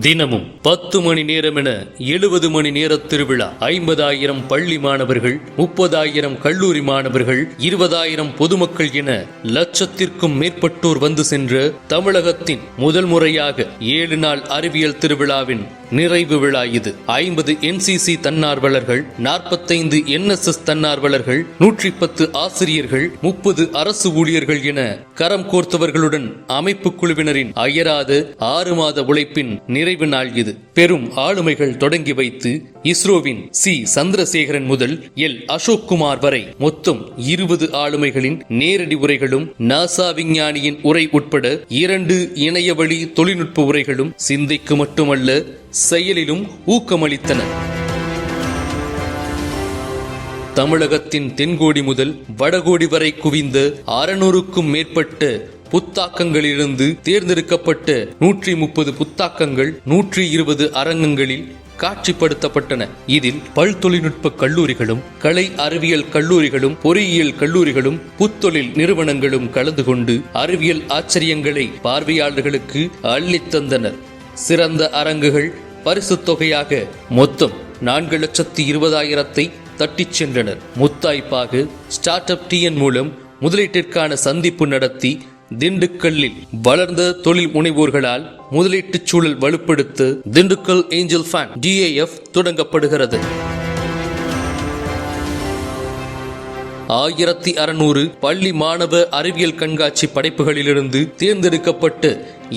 தினமும் 10 மணி நேரம் என 70 மணி நேர திருவிழா. 50,000 பள்ளி மாணவர்கள், 30,000 கல்லூரி மாணவர்கள், 20,000 பொதுமக்கள் என லட்சத்திற்கும் மேற்பட்டோர் வந்து சென்ற தமிழகத்தின் முதல் முறையாக 7 நாள் அறிவியல் திருவிழாவின் நிறைவு விழா இது. 50 NCC தன்னார்வலர்கள், 45 NSS தன்னார்வலர்கள், 110 ஆசிரியர்கள், 30 அரசு ஊழியர்கள் என கரம் கோர்த்தவர்களுடன் அமைப்பு குழுவினரின் அயராத 6 மாத உழைப்பின் நிறைவு நாள் இது. பெரும் ஆளுமைகள் தொடங்கி வைத்து இஸ்ரோவின் C சந்திரசேகரன் முதல் L அசோக்குமார் வரை மொத்தம் 20 ஆளுமைகளின் நேரடி உரைகளும் நாசா விஞ்ஞானியின் உரை உட்பட 2 இணையவழி தொழில்நுட்ப உரைகளும் சிந்தைக்கு மட்டுமல்ல செயலிலும் ஊக்கமளித்தன. தமிழகத்தின் தென்கோடி முதல் வடகோடி வரை குவிந்த 600க்கும் மேற்பட்ட புத்தாக்கங்களிலிருந்து தேர்ந்தெடுக்கப்பட்ட 130 புத்தாக்கங்கள் 120 அரங்கங்களில் காட்சிப்படுத்தப்பட்டன. இதில் பல் தொழில்நுட்ப கல்லூரிகளும், கலை அறிவியல் கல்லூரிகளும், பொறியியல் கல்லூரிகளும், புத்தொழில் நிறுவனங்களும் கலந்து கொண்டு அறிவியல் ஆச்சரியங்களை பார்வையாளர்களுக்கு அள்ளித்தந்தனர். சிறந்த அரங்குகள் பரிசு தொகையாக மொத்தம் 4,20,000 தட்டிச் சென்றனர். முத்தாய்ப்பாக ஸ்டார்ட் அப் TN மூலம் முதலீட்டிற்கான சந்திப்பு நடத்தி திண்டுக்கல்லில் வளர்ந்த தொழில் முனைவோர்களால் முதலீட்டு சூழல் வலுப்படுத்த திண்டுக்கல் ஏஞ்சல் ஃபண்ட் DAF தொடங்கப்படுகிறது. 1600 பள்ளி மாணவ அறிவியல் கண்காட்சி படைப்புகளிலிருந்து தேர்ந்தெடுக்கப்பட்ட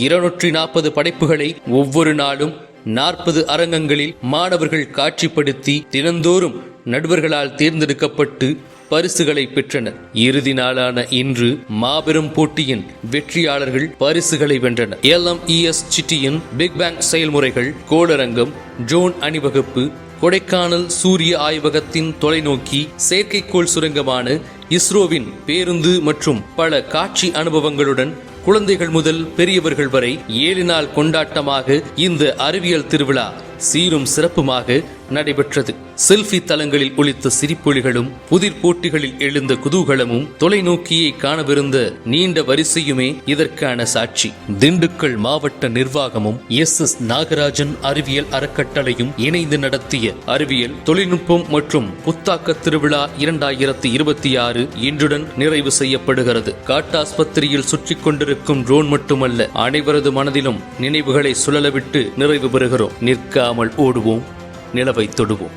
240 படைப்புகளை ஒவ்வொரு நாளும் 40 அரங்கங்களில் மாணவர்கள் காட்சிப்படுத்தி தினந்தோறும் நடுவர்களால் தேர்ந்தெடுக்கப்பட்டு பரிசுகளை பெற்றனர். இறுதி நாளான இன்று மாபெரும் போட்டியின் வெற்றியாளர்கள் பரிசுகளை வென்றனர். LMES சிட்டியின் பிக் பேங் செயல்முறைகள், கோளரங்கம், ட்ரோன் அணிவகுப்பு, கொடைக்கானல் சூரிய ஆய்வகத்தின் தொலைநோக்கி, செயற்கைக்கோள் சுரங்கமான இஸ்ரோவின் பேருந்து மற்றும் பல காட்சி அனுபவங்களுடன் குழந்தைகள் முதல் பெரியவர்கள் வரை 7 நாள் கொண்டாட்டமாக இந்த அறிவியல் திருவிழா சீரும் சிறப்புமாக நடைபெற்றது. செல்ஃபி தளங்களில் ஒலித்த சிரிப்பொலிகளும், புதிர் போட்டிகளில் எழுந்த குதூகலமும், தொலைநோக்கியை காணவிருந்த நீண்ட வரிசையுமே இதற்கான சாட்சி. திண்டுக்கல் மாவட்ட நிர்வாகமும் SS நாகராஜன் அறிவியல் அறக்கட்டளையும் இணைந்து நடத்திய அறிவியல், தொழில்நுட்பம் மற்றும் புத்தாக்க திருவிழா 2026 இன்றுடன் நிறைவு செய்யப்படுகிறது. காட்டாஸ்பத்திரியில் சுற்றி கொண்டிருக்கும் ட்ரோன் மட்டுமல்ல, அனைவரது மனதிலும் நினைவுகளை சுழலவிட்டு நிறைவு பெறுகிறோம். நிற்காமல் ஓடுவோம், நிலவை தொடுவோம்.